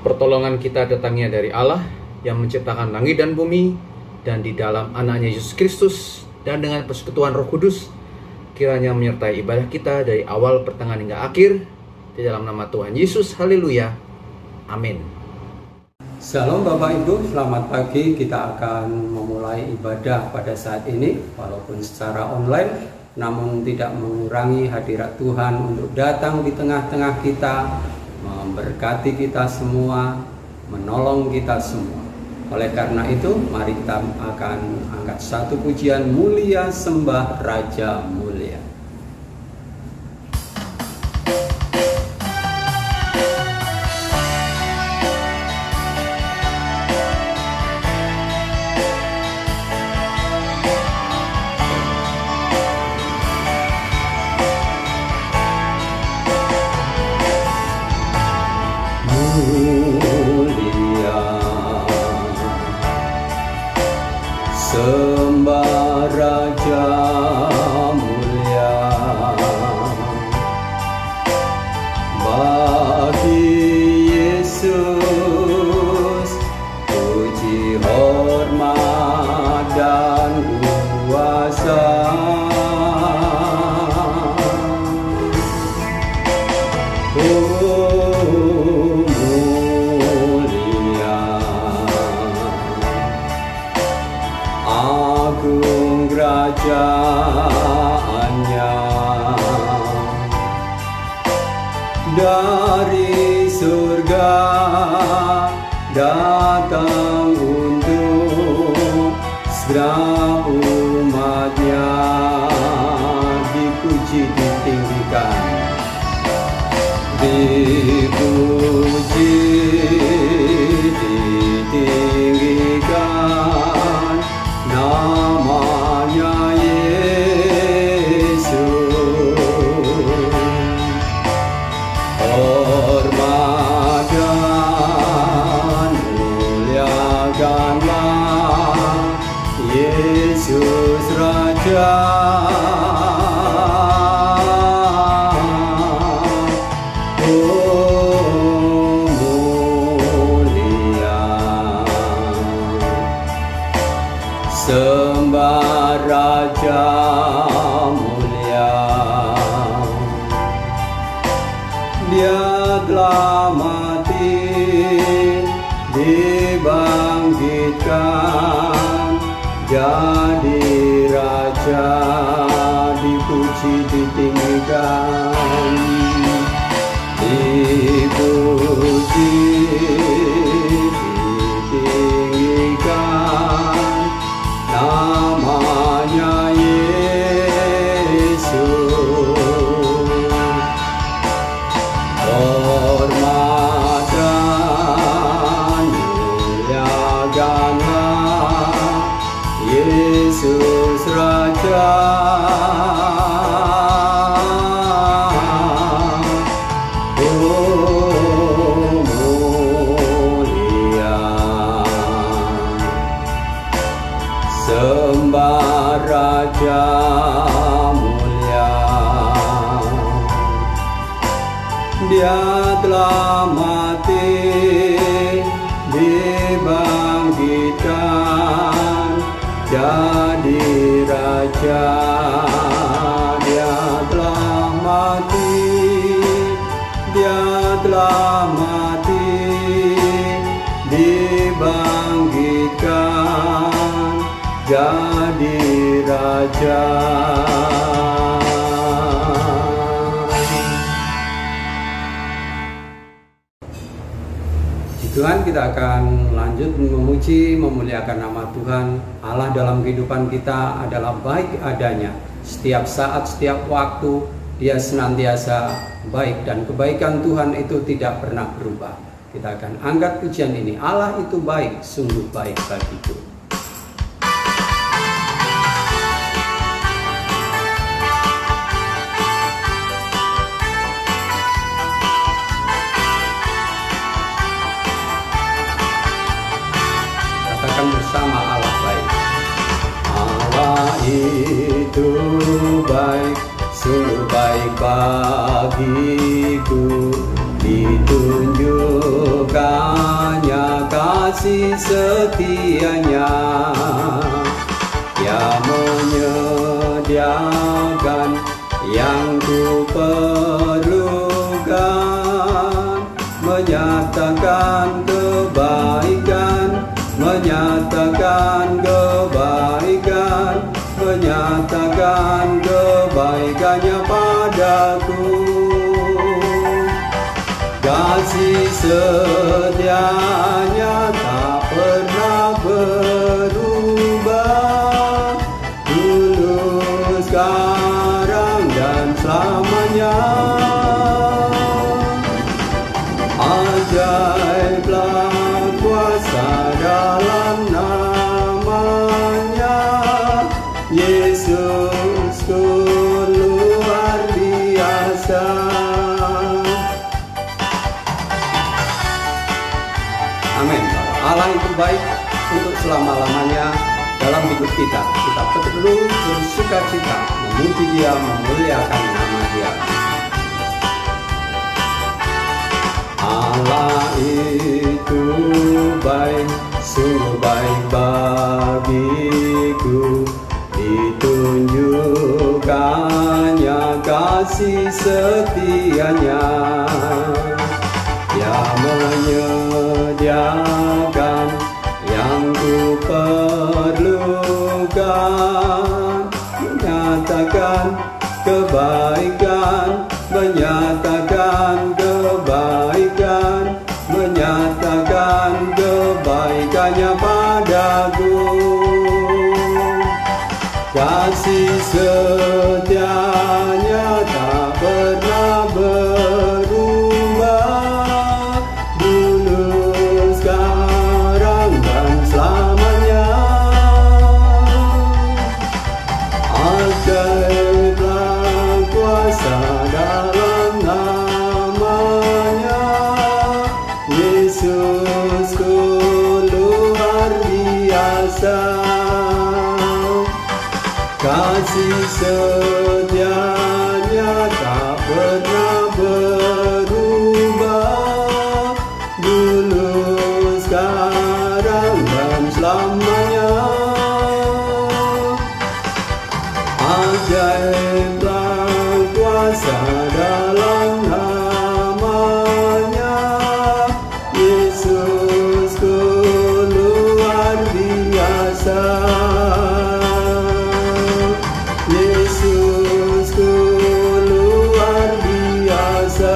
Pertolongan kita datangnya dari Allah yang menciptakan langit dan bumi, dan di dalam anaknya Yesus Kristus, dan dengan persekutuan Roh Kudus, kiranya menyertai ibadah kita dari awal, pertengahan hingga akhir, di dalam nama Tuhan Yesus. Haleluya. Amin. Shalom Bapak Ibu, selamat pagi. Kita akan memulai ibadah pada saat ini, walaupun secara online, namun tidak mengurangi hadirat Tuhan untuk datang di tengah-tengah kita, memberkati kita semua, menolong kita semua. Oleh karena itu, mari kita akan angkat satu pujian, Mulia Sembah Raja Mulia. Sembah Raja mulia, bagi Yesus puji, hormat dan kuasa. Agung kerajaannya, dari surga datang untuk segala umatnya. Dipuji, ditinggikan, dipuji, ditinggikan namanya Yesus. Hormat dan muliakanlah Yesus Raja. Sembah Raja mulia, Dia telah mati, dibangkitkan, jadi Raja. Dipuji, ditinggikan, dipuji, ditinggikan namanya Yesus. Hormat dan muliakanlah Yesus Raja. Sembah Raja mulia, Dia telah mati, dibangkitkan, jadi Raja. Dia telah mati, Dia telah mati, dibangkitkan, jadi Raja. Tuhan, kita akan lanjut memuji, memuliakan nama Tuhan. Allah dalam kehidupan kita adalah baik adanya. Setiap saat, setiap waktu, Dia senantiasa baik, dan kebaikan Tuhan itu tidak pernah berubah. Kita akan angkat pujian ini. Allah itu baik, sungguh baik bagiku. Bersama Allah baik. Allah itu baik, sungguh baik bagiku. ditunjukkannya kasih setianya, Dia menyediakan yang ku perlukan, menyatakan kebaikan, menyatakan kebaikan, menyatakan kebaikannya padaku. Kasih setianya tak pernah berubah, dulu, sekarang, dan selamanya. Ajaiblah kuasa dalam namanya, Yesusku luar biasa. Amin. Allah itu baik untuk selama-lamanya dalam hidup kita. Kita perlu bersuka cita, memuji Dia, memuliakan nama Dia. Allah itu baik, sungguh baik bagiku, ditunjukkannya kasih setianya, Dia menyediakan yang ku perlukan, menyatakan kebaikan, menyatakan kebaikan, menyatakan kebaikannya padaku. Kasih setianya tak pernah berubah, dulu, sekarang, dan selamanya. Ajaiblah kuasa dalam namanya, Yesusku luar biasa. Kasih setianya tak pernah berubah, dulu, sekarang, dan selamanya. Ajaiblah kuasa dalam namanya, Yesusku luar biasa. Yesusku luar biasa.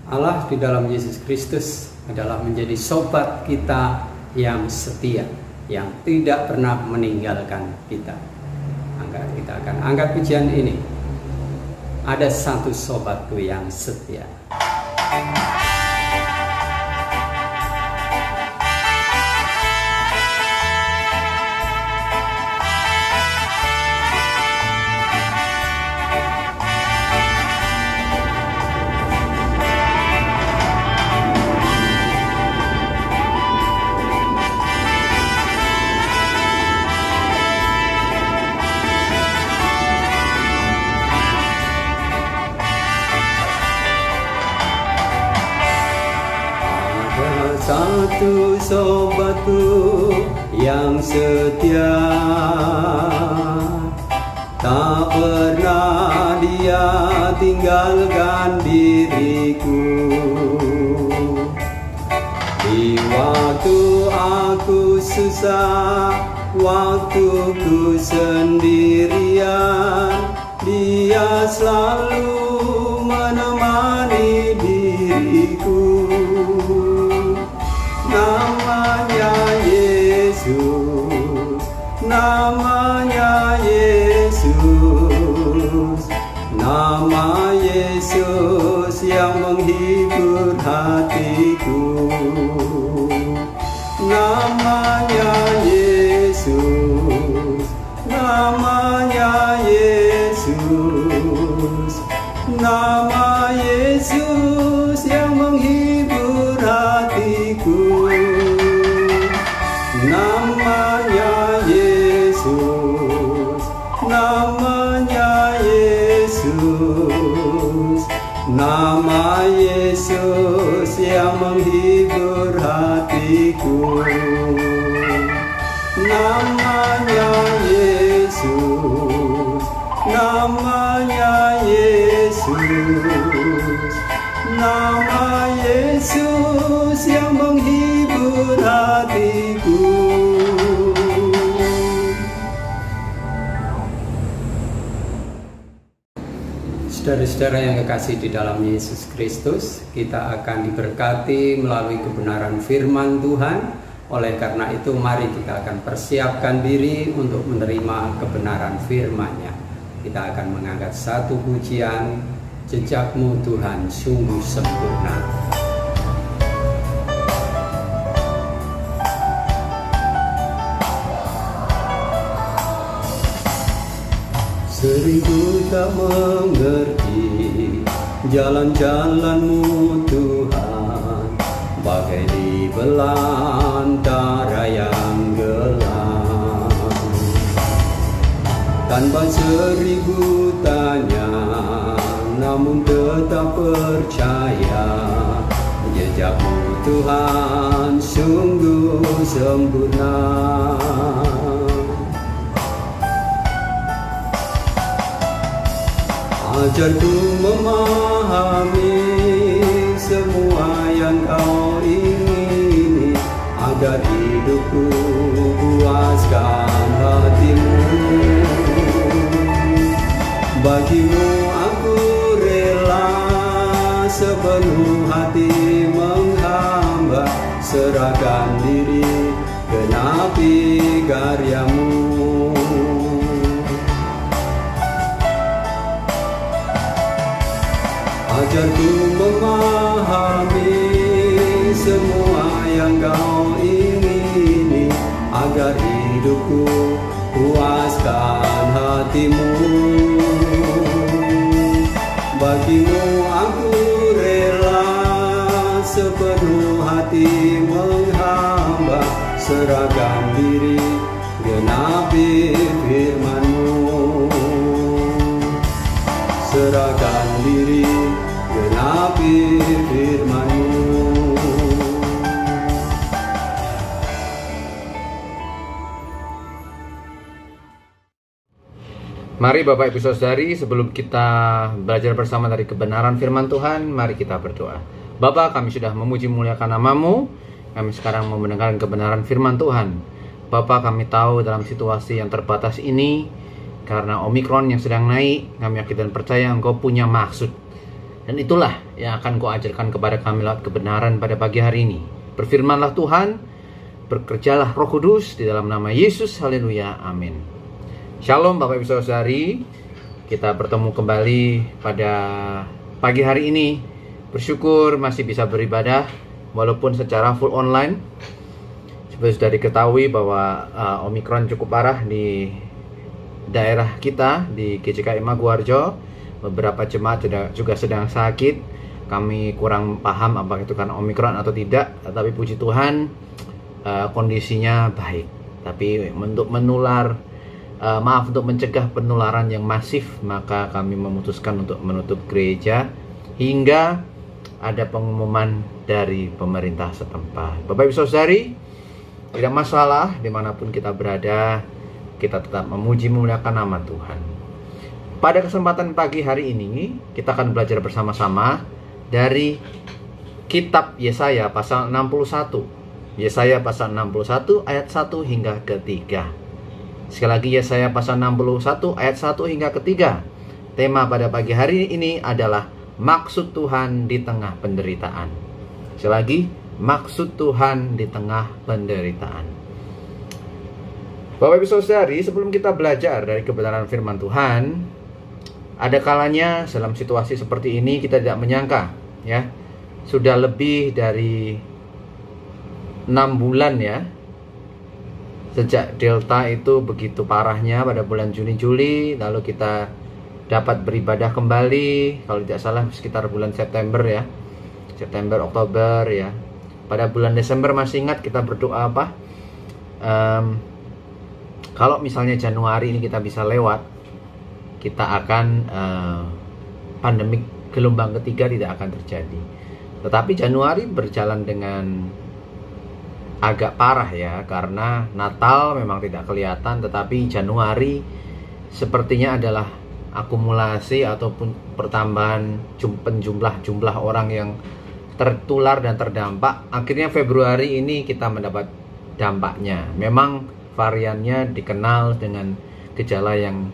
Allah di dalam Yesus Kristus adalah menjadi sobat kita yang setia, yang tidak pernah meninggalkan kita. Kita akan angkat pujian ini. Ada satu sobatku yang setia. Satu sobatku yang setia, tak pernah dia tinggalkan diriku. Di waktu aku susah, waktu ku sendirian, Dia selalu menemani diriku. Namanya Yesus, namanya Yesus, nama Yesus yang menghibur hatiku. Namanya Yesus, namanya Yesus, nama Yesus yang menghibur hatiku. Namanya Yesus, Nama Yesus yang menghibur hatiku. Namanya Yesus, namanya Yesus, nama Yesus yang menghibur hatiku. Saudara-saudara yang kekasih di dalam Yesus Kristus, kita akan diberkati melalui kebenaran firman Tuhan. Oleh karena itu, mari kita akan persiapkan diri untuk menerima kebenaran firman-Nya. Kita akan mengangkat satu pujian, Jejakmu Tuhan sungguh sempurna. Sering ku tak mengerti jalan-jalan-Mu Tuhan, bagai di belantara yang gelap. Tanpa seribu tanya, namun tetap percaya, jejak-Mu Tuhan sungguh sempurna. Ajarku memahami semua yang Kau ingini, agar hidupku puaskan hati-Mu. Bagi-Mu aku rela sepenuh hati menghamba, serahkan diri genapi karya-Mu. Ajarku memahami semua yang Kau ingini, agar hidupku puaskan hati-Mu. Bagi-Mu aku rela sepenuh hati menghamba, serahkan diri genapi firman-Mu. Serahkan diri genapi firman-Mu. Mari Bapak Ibu Saudari, sebelum kita belajar bersama dari kebenaran firman Tuhan, mari kita berdoa. Bapa, kami sudah memuji muliakan nama-Mu. Kami sekarang mau mendengarkan kebenaran firman Tuhan. Bapa, kami tahu dalam situasi yang terbatas ini, karena Omikron yang sedang naik, kami yakin dan percaya Engkau punya maksud. Dan itulah yang akan Kau ajarkan kepada kami lewat kebenaran pada pagi hari ini. Berfirmanlah Tuhan, bekerjalah Roh Kudus, di dalam nama Yesus, haleluya, amin. Shalom Bapak Ibu Saudari, kita bertemu kembali pada pagi hari ini. Bersyukur masih bisa beribadah walaupun secara full online. Seperti sudah diketahui bahwa Omikron cukup parah di daerah kita di GJKI Maguwarjo. Beberapa jemaat juga sedang sakit. Kami kurang paham apakah itu karena Omikron atau tidak, tapi puji Tuhan kondisinya baik. Tapi untuk untuk mencegah penularan yang masif, maka kami memutuskan untuk menutup gereja hingga ada pengumuman dari pemerintah setempat. Bapak Ibu Saudari, tidak masalah dimanapun kita berada, kita tetap memuji memuliakan nama Tuhan. Pada kesempatan pagi hari ini, kita akan belajar bersama-sama dari kitab Yesaya pasal 61. Yesaya pasal 61 ayat 1 hingga ketiga. Sekali lagi, Yesaya pasal 61 ayat 1 hingga ketiga. Tema pada pagi hari ini adalah maksud Tuhan di tengah penderitaan. Sekali lagi, maksud Tuhan di tengah penderitaan. Bapak Ibu Saudari, sebelum kita belajar dari kebenaran firman Tuhan, ada kalanya dalam situasi seperti ini kita tidak menyangka, ya, sudah lebih dari 6 bulan ya, sejak Delta itu begitu parahnya pada bulan Juni-Juli, lalu kita dapat beribadah kembali, kalau tidak salah sekitar bulan September ya, September, Oktober ya. Pada bulan Desember masih ingat kita berdoa apa? Kalau misalnya Januari ini kita bisa lewat, kita akan pandemik gelombang ketiga tidak akan terjadi. Tetapi Januari berjalan dengan agak parah ya, karena Natal memang tidak kelihatan, tetapi Januari sepertinya adalah akumulasi ataupun pertambahan jumlah orang yang tertular dan terdampak. Akhirnya Februari ini kita mendapat dampaknya. Memang variannya dikenal dengan gejala yang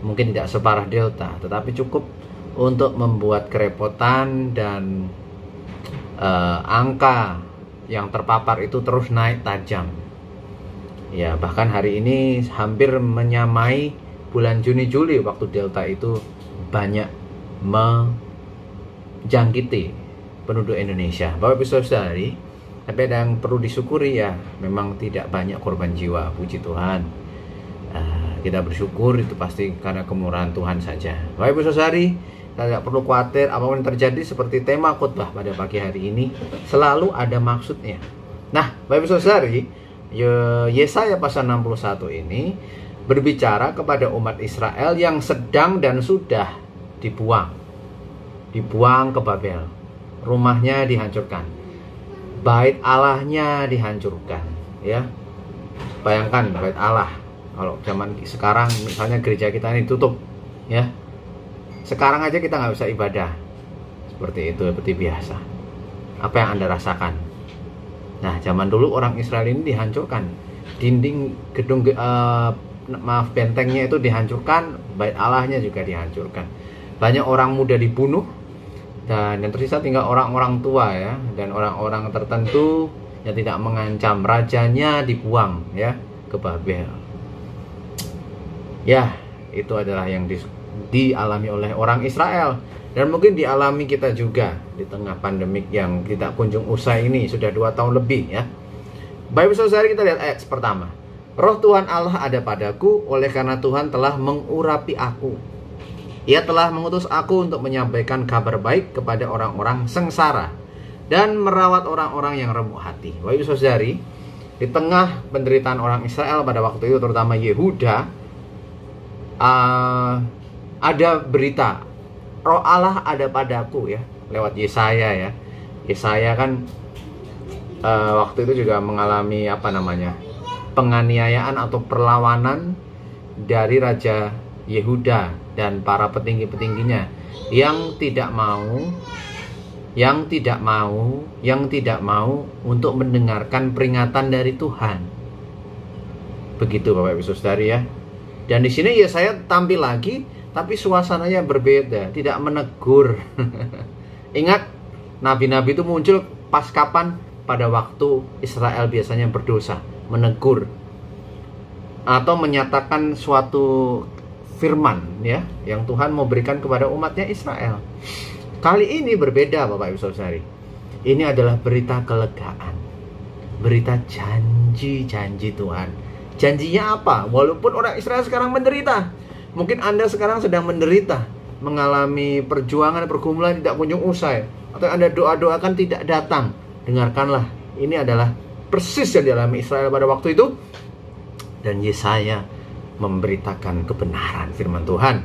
mungkin tidak separah Delta, tetapi cukup untuk membuat kerepotan dan angka yang terpapar itu terus naik tajam. Ya, bahkan hari ini hampir menyamai bulan Juni-Juli waktu Delta itu banyak menjangkiti penduduk Indonesia. Bapak Ibu Saudari, tapi ada yang perlu disyukuri ya, memang tidak banyak korban jiwa, puji Tuhan. Kita bersyukur, itu pasti karena kemurahan Tuhan saja. Bapak Ibu Saudari, kita tidak perlu khawatir apapun yang terjadi. Seperti tema khotbah pada pagi hari ini, selalu ada maksudnya. Nah, Bapak Ibu Saudari, Yesaya pasal 61 ini berbicara kepada umat Israel yang sedang dan sudah dibuang ke Babel. Rumahnya dihancurkan, bait Allahnya dihancurkan, ya. Bayangkan bait Allah. Kalau zaman sekarang misalnya gereja kita ini tutup, ya. Sekarang aja kita nggak bisa ibadah seperti itu, seperti biasa. Apa yang Anda rasakan? Nah, zaman dulu orang Israel ini dihancurkan, dinding gedung bentengnya itu dihancurkan, bait Allahnya juga dihancurkan. Banyak orang muda dibunuh, dan yang tersisa tinggal orang-orang tua ya, dan orang-orang tertentu yang tidak mengancam. Rajanya dibuang ya ke Babel. Ya, itu adalah yang dialami oleh orang Israel, dan mungkin dialami kita juga di tengah pandemik yang tidak kunjung usai ini sudah 2 tahun lebih ya. Baik saudara, kita lihat ayat pertama. Roh Tuhan Allah ada padaku, oleh karena Tuhan telah mengurapi aku. Ia telah mengutus aku untuk menyampaikan kabar baik kepada orang-orang sengsara dan merawat orang-orang yang remuk hati. Baik saudari, di tengah penderitaan orang Israel pada waktu itu, terutama Yehuda, ada berita Roh Allah ada padaku ya, lewat Yesaya ya. Yesaya kan waktu itu juga mengalami penganiayaan atau perlawanan dari Raja Yehuda dan para petinggi-petingginya yang tidak mau untuk mendengarkan peringatan dari Tuhan. Begitu Bapak Ibu Saudari ya. Dan di sini ya saya tampil lagi, tapi suasananya berbeda, tidak menegur. Ingat, nabi-nabi itu muncul pas kapan? Pada waktu Israel biasanya berdosa, menegur atau menyatakan suatu firman ya, yang Tuhan mau berikan kepada umatnya Israel. Kali ini berbeda Bapak Ibu Saudari. Ini adalah berita kelegaan, berita janji Tuhan. Janjinya apa? Walaupun orang Israel sekarang menderita, mungkin Anda sekarang sedang menderita, mengalami perjuangan, pergumulan tidak kunjung usai, atau Anda doa-doakan tidak datang. Dengarkanlah, ini adalah persis yang dialami Israel pada waktu itu. Dan Yesaya memberitakan kebenaran firman Tuhan.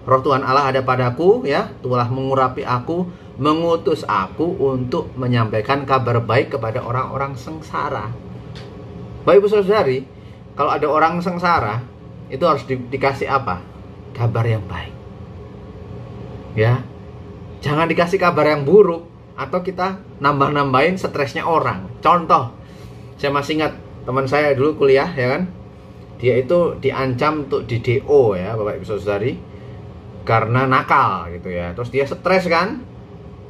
Roh Tuhan Allah ada padaku ya, telah mengurapi aku, mengutus aku untuk menyampaikan kabar baik kepada orang-orang sengsara. Bapak Ibu Saudari, kalau ada orang sengsara, itu harus dikasih apa? Kabar yang baik. Ya. Jangan dikasih kabar yang buruk, atau kita nambah-nambahin stresnya orang. Contoh, saya masih ingat teman saya dulu kuliah ya kan. Dia itu diancam untuk di DO ya, Bapak Ibu Saudari, karena nakal gitu ya. Terus dia stres kan?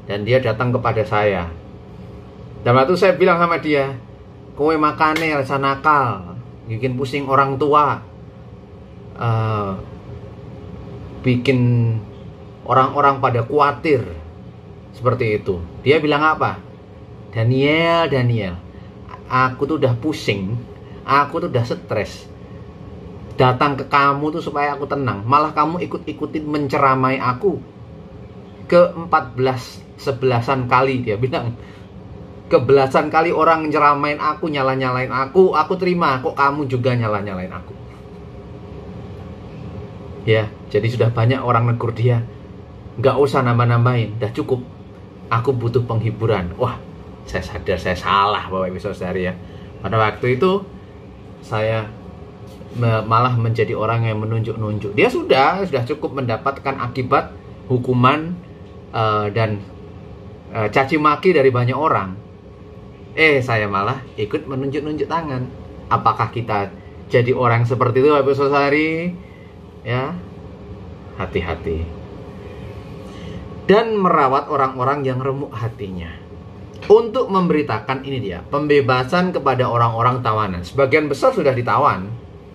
Dan dia datang kepada saya. Dan waktu saya bilang sama dia, kowe makane rasa nakal, bikin pusing orang tua, bikin orang-orang pada khawatir, seperti itu. Dia bilang apa? Daniel, aku tuh udah pusing, aku tuh udah stres, datang ke kamu tuh supaya aku tenang, malah kamu ikut-ikutin menceramai aku ke 14-11 kali. Dia bilang, kebelasan kali orang nyeramain aku, nyala-nyalain aku terima, kok kamu juga nyala-nyalain aku. Ya, jadi sudah banyak orang negur dia. Nggak usah nambah-nambahin, udah cukup. Aku butuh penghiburan. Wah, saya sadar saya salah Bapak Ibu Saudari ya. Pada waktu itu saya malah menjadi orang yang menunjuk-nunjuk. Dia sudah cukup mendapatkan akibat hukuman dan caci maki dari banyak orang. Saya malah ikut menunjuk-nunjuk tangan. Apakah kita jadi orang seperti itu Bapak Ibu Saudari? Ya, hati-hati. Dan merawat orang-orang yang remuk hatinya. Untuk memberitakan ini dia, pembebasan kepada orang-orang tawanan. Sebagian besar sudah ditawan,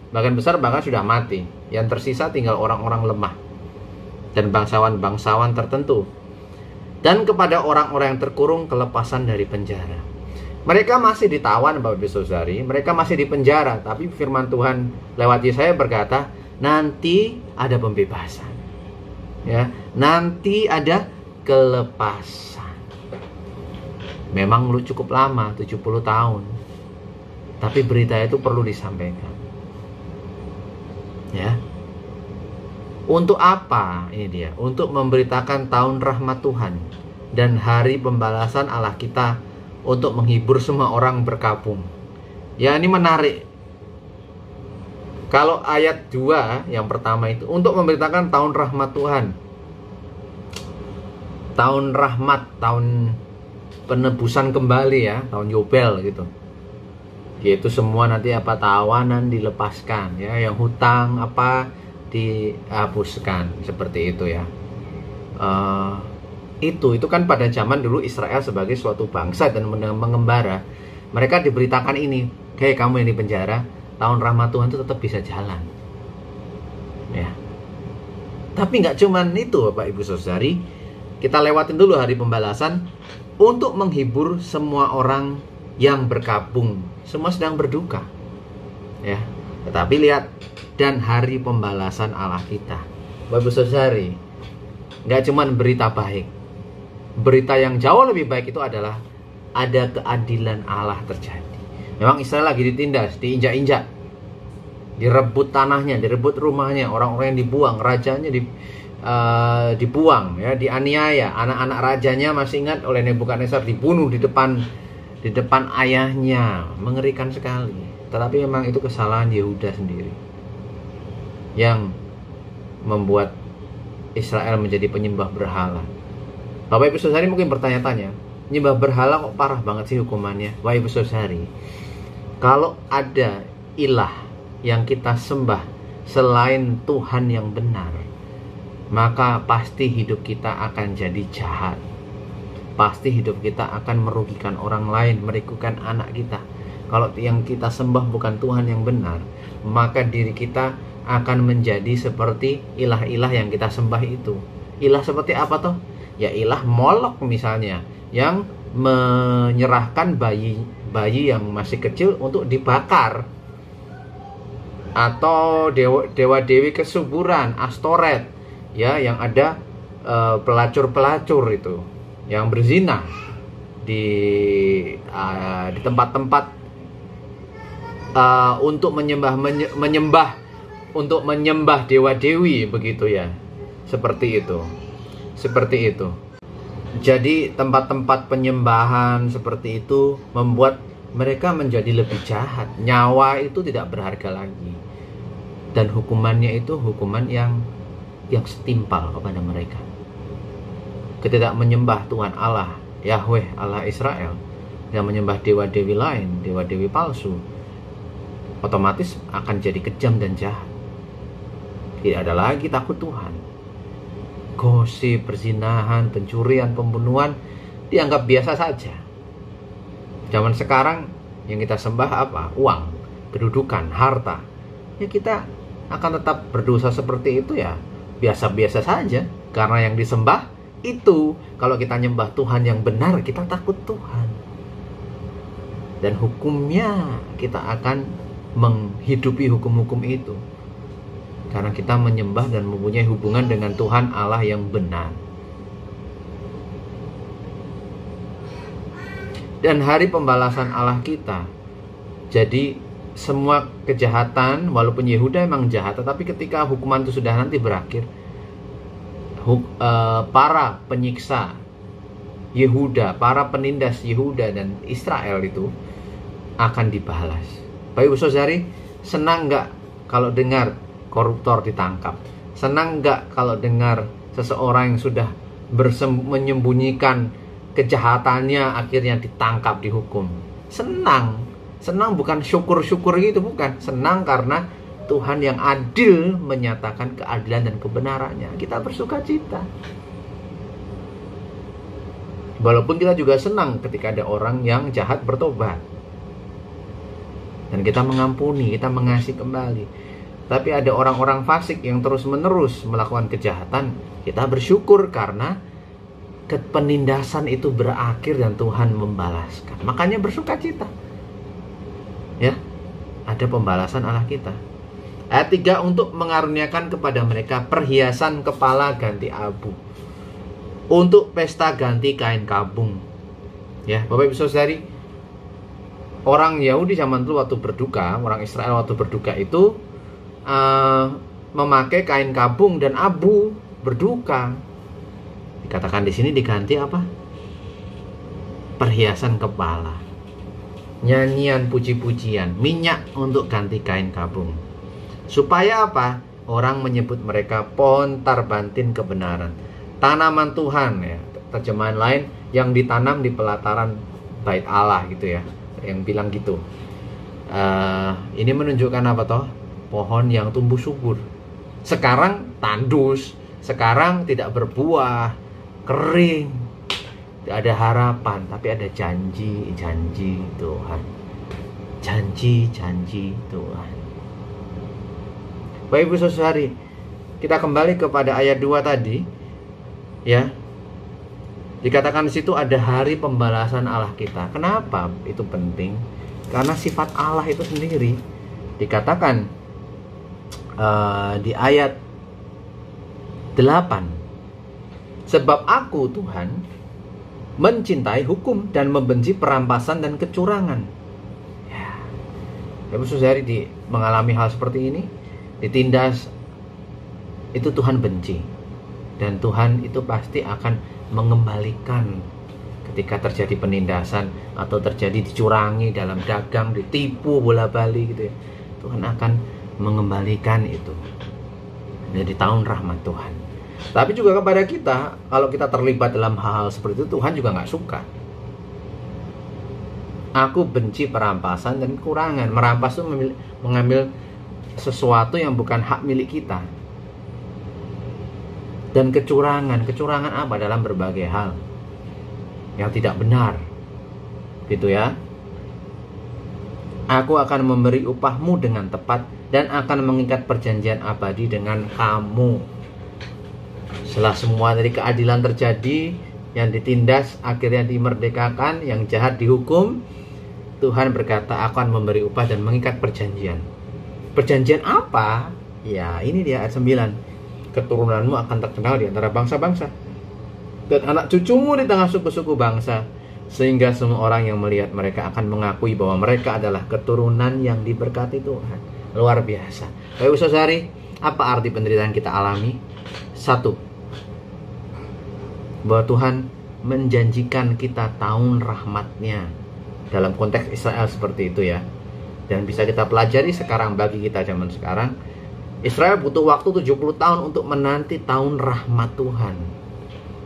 bagian besar bahkan sudah mati. Yang tersisa tinggal orang-orang lemah dan bangsawan-bangsawan tertentu. Dan kepada orang-orang yang terkurung kelepasan dari penjara. Mereka masih ditawan Bapak Ibu Saudari, mereka masih di penjara, tapi firman Tuhan lewat Yesaya berkata, nanti ada pembebasan. Ya, nanti ada kelepasan. Memang lu cukup lama, 70 tahun. Tapi berita itu perlu disampaikan. Ya. Untuk apa ini dia? Untuk memberitakan tahun rahmat Tuhan dan hari pembalasan Allah kita, untuk menghibur semua orang berkabung. Ya, ini menarik. Kalau ayat 2 yang pertama itu untuk memberitakan tahun rahmat Tuhan. Tahun rahmat, tahun penebusan kembali ya, tahun Yobel gitu. Yaitu semua nanti tawanan dilepaskan ya, yang hutang dihapuskan, seperti itu ya. Itu kan pada zaman dulu Israel sebagai suatu bangsa dan mengembara, mereka diberitakan ini, kayak kamu yang di penjara, tahun rahmat Tuhan itu tetap bisa jalan. Ya. Tapi nggak cuman itu Bapak Ibu Saudari, kita lewatin dulu hari pembalasan untuk menghibur semua orang yang berkabung, semua sedang berduka. Ya. Tetapi lihat, dan hari pembalasan Allah kita. Bapak Ibu Saudari, nggak cuman berita baik. Berita yang jauh lebih baik itu adalah ada keadilan Allah terjadi. Memang Israel lagi ditindas, diinjak-injak, direbut tanahnya, direbut rumahnya, orang-orang yang dibuang, rajanya dibuang, ya, dianiaya. Anak-anak rajanya masih ingat oleh Nebukadnezar dibunuh di depan ayahnya, mengerikan sekali. Tetapi memang itu kesalahan Yehuda sendiri yang membuat Israel menjadi penyembah berhala. Bapak Ibu Saudari mungkin bertanya-tanya, nyembah berhala kok parah banget sih hukumannya? Bapak Ibu Saudari, kalau ada ilah yang kita sembah selain Tuhan yang benar, maka pasti hidup kita akan jadi jahat. Pasti hidup kita akan merugikan orang lain, merugikan anak kita. Kalau yang kita sembah bukan Tuhan yang benar, maka diri kita akan menjadi seperti ilah-ilah yang kita sembah itu. Ilah seperti apa toh? Ya ilah Molok misalnya, yang menyerahkan bayi yang masih kecil untuk dibakar. Atau dewa-dewi kesuburan, Astoret, ya, yang ada pelacur-pelacur itu yang berzina di tempat-tempat untuk menyembah dewa-dewi, begitu ya. Seperti itu. Jadi tempat-tempat penyembahan seperti itu membuat mereka menjadi lebih jahat. Nyawa itu tidak berharga lagi. Dan hukumannya itu hukuman yang setimpal kepada mereka. Ketika menyembah Tuhan Allah, Yahweh Allah Israel, dan menyembah dewa-dewi lain, dewa-dewi palsu, otomatis akan jadi kejam dan jahat. Tidak ada lagi takut Tuhan. Gosip, perzinahan, pencurian, pembunuhan dianggap biasa saja. Zaman sekarang yang kita sembah apa? Uang, kedudukan, harta. Ya kita akan tetap berdosa seperti itu ya, biasa-biasa saja. Karena yang disembah itu, kalau kita nyembah Tuhan yang benar, kita takut Tuhan. Dan hukumnya kita akan menghidupi hukum-hukum itu. Karena kita menyembah dan mempunyai hubungan dengan Tuhan Allah yang benar. Dan hari pembalasan Allah kita, jadi semua kejahatan, walaupun Yehuda memang jahat, tetapi ketika hukuman itu sudah nanti berakhir, para penyiksa Yehuda, para penindas Yehuda dan Israel itu akan dibalas. Bapak Ibu Saudari, senang nggak kalau dengar koruptor ditangkap? Senang nggak kalau dengar seseorang yang sudah menyembunyikan kejahatannya akhirnya ditangkap, dihukum? Senang bukan syukur-syukur gitu, bukan. Senang karena Tuhan yang adil menyatakan keadilan dan kebenarannya. Kita bersuka cita. Walaupun kita juga senang ketika ada orang yang jahat bertobat dan kita mengampuni, kita mengasihi kembali. Tapi ada orang-orang fasik yang terus-menerus melakukan kejahatan, kita bersyukur karena penindasan itu berakhir dan Tuhan membalaskan. Makanya bersuka cita. Ya, ada pembalasan Allah kita. Ayat 3, untuk mengaruniakan kepada mereka perhiasan kepala ganti abu, untuk pesta ganti kain kabung. Ya, Bapak Ibu Saudari, orang Yahudi zaman dulu waktu berduka, orang Israel waktu berduka itu memakai kain kabung dan abu berduka. Dikatakan di sini diganti apa? Perhiasan kepala, nyanyian puji-pujian, minyak untuk ganti kain kabung. Supaya apa? Orang menyebut mereka pohon tarbantin kebenaran, tanaman Tuhan, ya. Terjemahan lain, yang ditanam di pelataran bait Allah gitu ya, yang bilang gitu. Ini menunjukkan apa toh? Pohon yang tumbuh subur. Sekarang tandus, sekarang tidak berbuah, kering, tidak ada harapan, tapi ada janji-janji Tuhan. Janji-janji Tuhan. Bapak Ibu Saudari, kita kembali kepada ayat 2 tadi. Ya, dikatakan di situ ada hari pembalasan Allah kita. Kenapa itu penting? Karena sifat Allah itu sendiri dikatakan di ayat 8. Sebab aku Tuhan mencintai hukum dan membenci perampasan dan kecurangan. Ya, Ibu Saudari mengalami hal seperti ini, ditindas, itu Tuhan benci. Dan Tuhan itu pasti akan mengembalikan ketika terjadi penindasan atau terjadi dicurangi dalam dagang, ditipu bola-balik gitu ya. Tuhan akan mengembalikan itu. Jadi tahun rahmat Tuhan. Tapi juga kepada kita, kalau kita terlibat dalam hal-hal seperti itu, Tuhan juga nggak suka. Aku benci perampasan dan kekurangan. Merampas itu mengambil sesuatu yang bukan hak milik kita. Dan kecurangan apa? Dalam berbagai hal yang tidak benar, gitu ya. Aku akan memberi upahmu dengan tepat dan akan mengikat perjanjian abadi dengan kamu. Setelah semua dari keadilan terjadi, yang ditindas akhirnya dimerdekakan, yang jahat dihukum, Tuhan berkata akan memberi upah dan mengikat perjanjian. Perjanjian apa? Ya, ini dia ayat 9. Keturunanmu akan terkenal di antara bangsa-bangsa, dan anak cucumu di tengah suku-suku bangsa, sehingga semua orang yang melihat mereka akan mengakui bahwa mereka adalah keturunan yang diberkati Tuhan. Luar biasa. Bapak Ibu Saudari, apa arti penderitaan kita alami? 1, bahwa Tuhan menjanjikan kita tahun rahmatnya. Dalam konteks Israel seperti itu ya. Dan bisa kita pelajari sekarang bagi kita zaman sekarang. Israel butuh waktu 70 tahun untuk menanti tahun rahmat Tuhan.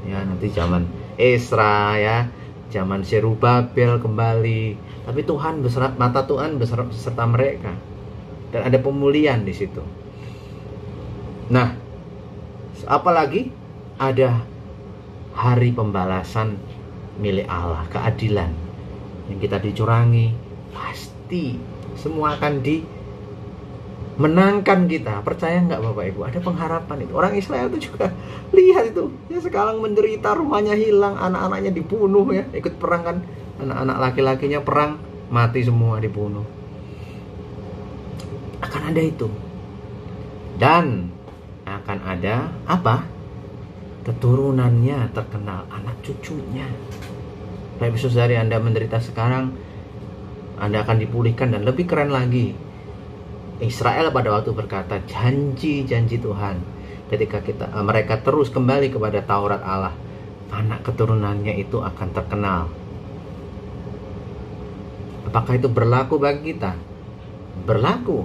Ya, nanti zaman Esra ya, zaman Zerubabel kembali. Tapi Tuhan mata Tuhan beserta mereka. Dan ada pemulihan di situ. Nah, apalagi ada hari pembalasan milik Allah, keadilan. Yang kita dicurangi, pasti semua akan dimenangkan kita. Percaya nggak Bapak Ibu? Ada pengharapan itu. Orang Israel itu juga lihat itu. Ya, sekarang menderita, rumahnya hilang, anak-anaknya dibunuh ya. Ikut perang kan, anak-anak laki-lakinya perang, mati semua, dibunuh. Akan ada itu. Dan akan ada apa? Keturunannya terkenal, anak cucunya. Bapak Ibu Saudari, Anda menderita sekarang, Anda akan dipulihkan. Dan lebih keren lagi, Israel pada waktu berkata janji-janji Tuhan, ketika mereka terus kembali kepada Taurat Allah, anak keturunannya itu akan terkenal. Apakah itu berlaku bagi kita? Berlaku.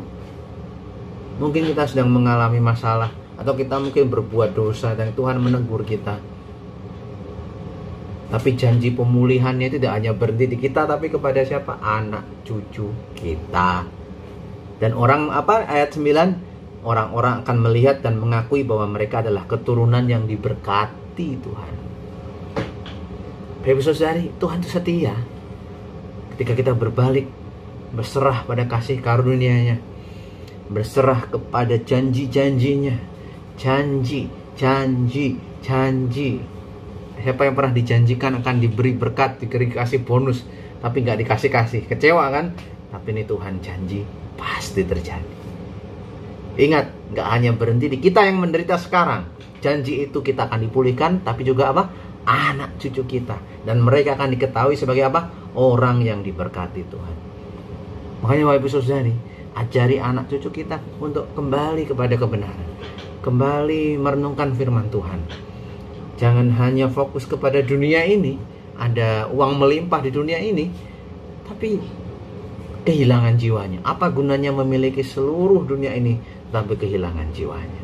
Mungkin kita sedang mengalami masalah, atau kita mungkin berbuat dosa dan Tuhan menegur kita. Tapi janji pemulihannya tidak hanya berhenti di kita, tapi kepada siapa? Anak cucu kita. Dan ayat 9, orang-orang akan melihat dan mengakui bahwa mereka adalah keturunan yang diberkati Tuhan. Bapak Saudari, Tuhan itu setia. Ketika kita berbalik, berserah pada kasih karunia-Nya, berserah kepada janji-janjinya. Janji. Siapa yang pernah dijanjikan akan diberi berkat, dikasih bonus, tapi nggak dikasih-kasih, kecewa kan? Tapi ini Tuhan janji, pasti terjadi. Ingat, nggak hanya berhenti di kita yang menderita sekarang. Janji itu kita akan dipulihkan, tapi juga anak cucu kita. Dan mereka akan diketahui sebagai orang yang diberkati Tuhan. Makanya Bapak Ibu Saudari, ajari anak cucu kita untuk kembali kepada kebenaran, kembali merenungkan firman Tuhan. Jangan hanya fokus kepada dunia ini, ada uang melimpah di dunia ini, tapi kehilangan jiwanya. Apa gunanya memiliki seluruh dunia ini tapi kehilangan jiwanya?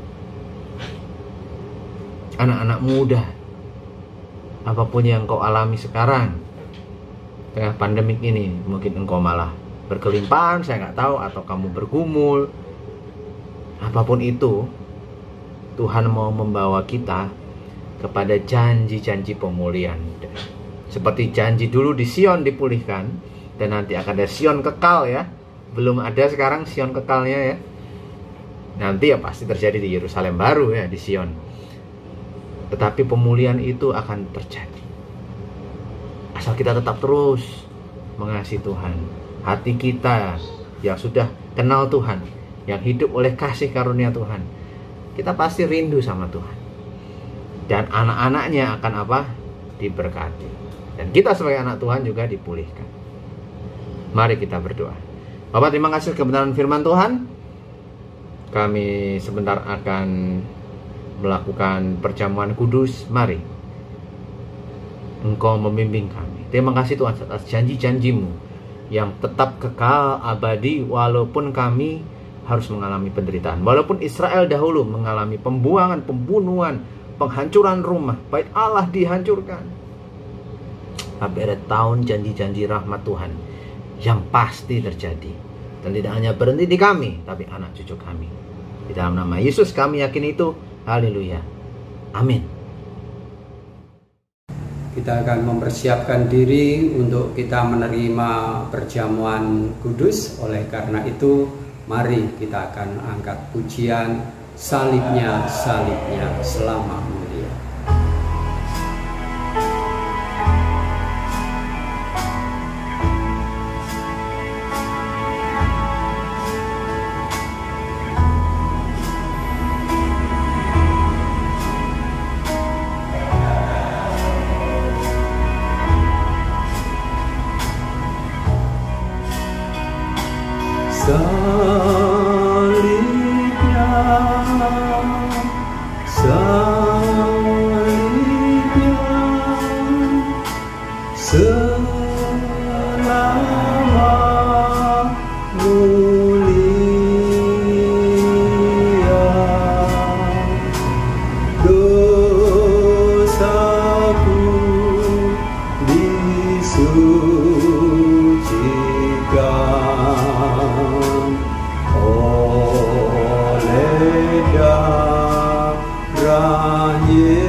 Anak-anak muda, apapun yang kau alami sekarang tengah pandemik ini, mungkin engkau malah berkelimpahan, saya nggak tahu, atau kamu bergumul. Apapun itu, Tuhan mau membawa kita kepada janji-janji pemulihan. Seperti janji dulu di Sion dipulihkan, dan nanti akan ada Sion kekal ya. Belum ada sekarang Sion kekalnya ya. Nanti ya pasti terjadi di Yerusalem baru ya, di Sion. Tetapi pemulihan itu akan terjadi asal kita tetap terus mengasihi Tuhan. Hati kita yang sudah kenal Tuhan, yang hidup oleh kasih karunia Tuhan, kita pasti rindu sama Tuhan. Dan anak-anaknya akan diberkati. Dan kita sebagai anak Tuhan juga dipulihkan. Mari kita berdoa. Bapak, terima kasih kebenaran firman Tuhan. Kami sebentar akan melakukan perjamuan kudus. Mari Engkau membimbing kami. Terima kasih Tuhan atas janji-janji-Mu yang tetap kekal abadi, walaupun kami harus mengalami penderitaan. Walaupun Israel dahulu mengalami pembuangan, pembunuhan, penghancuran rumah, bait Allah dihancurkan. Tapi ada tahun janji-janji rahmat Tuhan yang pasti terjadi. Dan tidak hanya berhenti di kami, tapi anak cucu kami. Di dalam nama Yesus kami yakin itu. Haleluya. Amin. Kita akan mempersiapkan diri untuk kita menerima perjamuan kudus. Oleh karena itu, mari kita akan angkat pujian salibnya, salibnya selama mulia. Yesus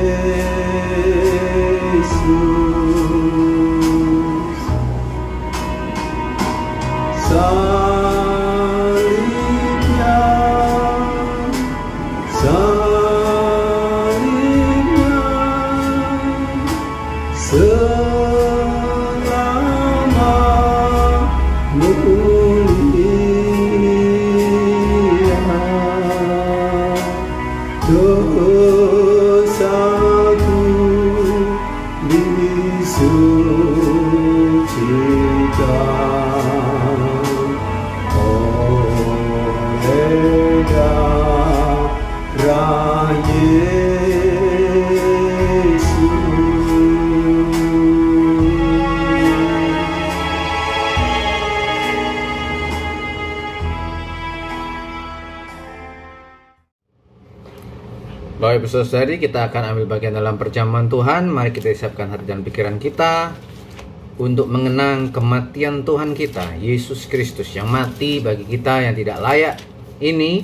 Bapak Ibu Saudari, kita akan ambil bagian dalam perjamuan Tuhan. Mari kita siapkan hati dan pikiran kita untuk mengenang kematian Tuhan kita, Yesus Kristus, yang mati bagi kita yang tidak layak. Ini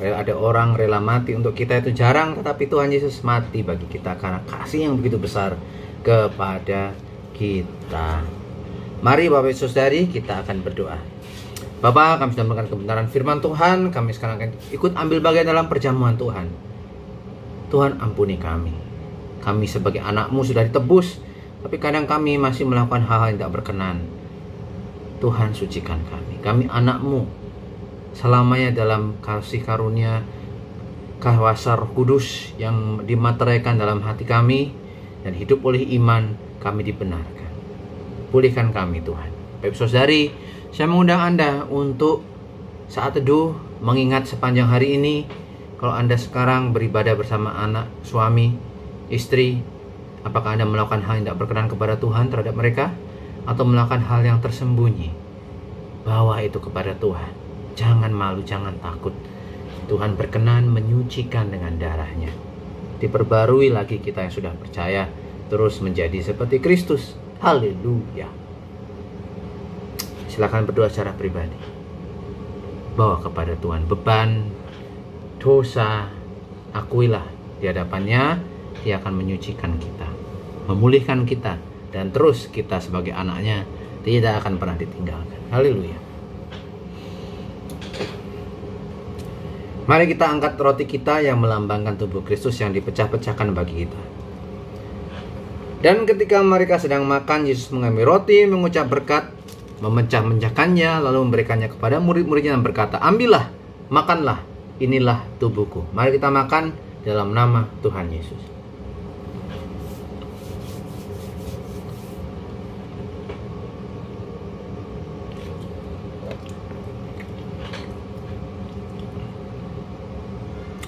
ada orang rela mati untuk kita, itu jarang, tetapi Tuhan Yesus mati bagi kita karena kasih yang begitu besar kepada kita. Mari Bapak Ibu Saudari, kita akan berdoa. Bapak, kami sudah mendengar kebenaran firman Tuhan. Kami sekarang akan ikut ambil bagian dalam perjamuan Tuhan. Tuhan, ampuni kami. Kami sebagai anak-Mu sudah ditebus, tapi kadang kami masih melakukan hal-hal yang tidak berkenan. Tuhan, sucikan kami. Kami anak-Mu, selamanya dalam kasih karunia kuasa Roh Kudus yang dimateraikan dalam hati kami, dan hidup oleh iman kami dibenarkan. Pulihkan kami Tuhan. Bapak Saudari, saya mengundang Anda untuk saat teduh mengingat sepanjang hari ini. Kalau Anda sekarang beribadah bersama anak, suami, istri, apakah Anda melakukan hal yang tidak berkenan kepada Tuhan terhadap mereka? Atau melakukan hal yang tersembunyi? Bawa itu kepada Tuhan. Jangan malu, jangan takut. Tuhan berkenan menyucikan dengan darahnya. Diperbarui lagi kita yang sudah percaya, terus menjadi seperti Kristus. Haleluya. Silakan berdoa secara pribadi. Bawa kepada Tuhan beban, dosa, akuilah di hadapannya. Dia akan menyucikan kita, memulihkan kita, dan terus kita sebagai anaknya tidak akan pernah ditinggalkan. Haleluya. Mari kita angkat roti kita yang melambangkan tubuh Kristus yang dipecah-pecahkan bagi kita. Dan ketika mereka sedang makan, Yesus mengambil roti, mengucap berkat, memecah-mecahkannya, lalu memberikannya kepada murid-muridnya dan berkata, ambillah, makanlah, inilah tubuhku. Mari kita makan dalam nama Tuhan Yesus.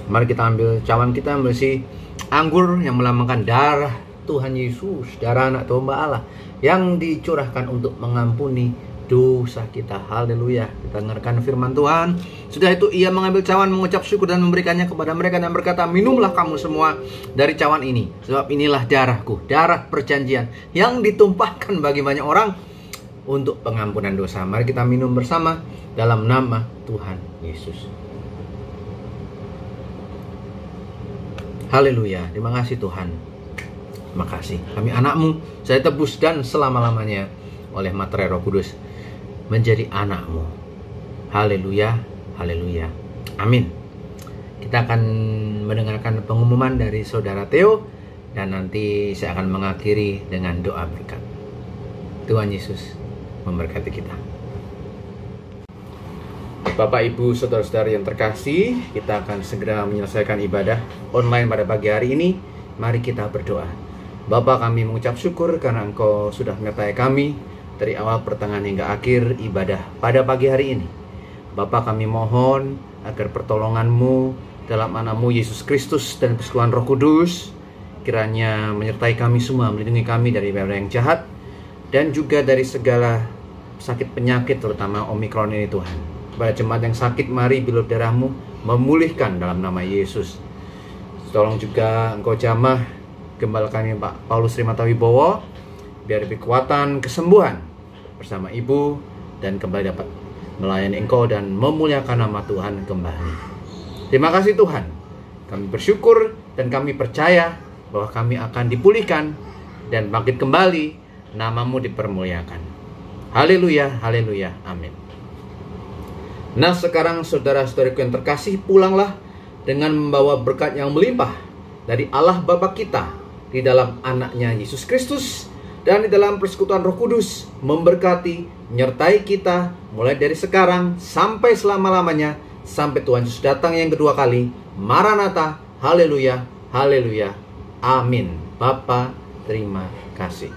Mari kita ambil cawan kita yang berisi anggur yang melambangkan darah Tuhan Yesus, darah anak domba Allah yang dicurahkan untuk mengampuni dosa kita. Haleluya. Kita dengarkan firman Tuhan. Sudah itu ia mengambil cawan, mengucap syukur dan memberikannya kepada mereka dan berkata, minumlah kamu semua dari cawan ini, sebab inilah darahku, darah perjanjian yang ditumpahkan bagi banyak orang untuk pengampunan dosa. Mari kita minum bersama dalam nama Tuhan Yesus. Haleluya. Terima kasih Tuhan. Terima kasih. Kami anak-Mu, saya tebus dan selama-lamanya oleh materai Roh Kudus menjadi anak-Mu. Haleluya. Haleluya. Amin. Kita akan mendengarkan pengumuman dari Saudara Theo, dan nanti saya akan mengakhiri dengan doa berkat. Tuhan Yesus memberkati kita. Bapak, Ibu, Saudara-saudari yang terkasih, kita akan segera menyelesaikan ibadah online pada pagi hari ini. Mari kita berdoa. Bapa, kami mengucap syukur karena Engkau sudah menyertai kami dari awal pertengahan hingga akhir ibadah pada pagi hari ini. Bapa, kami mohon agar pertolongan-Mu dalam anak-Mu Yesus Kristus dan persekutuan Roh Kudus kiranya menyertai kami semua, melindungi kami dari bahaya yang jahat dan juga dari segala sakit penyakit, terutama Omikron ini Tuhan. Pada jemaat yang sakit, mari bilut darah-Mu memulihkan dalam nama Yesus. Tolong juga Engkau jamah gembala kami Pak Paulus Rimatawibowo, biar lebih kekuatan, kesembuhan bersama Ibu, dan kembali dapat melayani Engkau dan memuliakan nama Tuhan kembali. Terima kasih Tuhan. Kami bersyukur dan kami percaya bahwa kami akan dipulihkan dan bangkit kembali, nama-Mu dipermuliakan. Haleluya, haleluya, amin. Nah, sekarang saudara-saudariku yang terkasih, pulanglah dengan membawa berkat yang melimpah dari Allah Bapa kita di dalam anaknya Yesus Kristus dan di dalam persekutuan Roh Kudus, memberkati, menyertai kita mulai dari sekarang sampai selama-lamanya, sampai Tuhan Yesus datang yang kedua kali. Maranatha, haleluya, haleluya, amin. Bapa, terima kasih.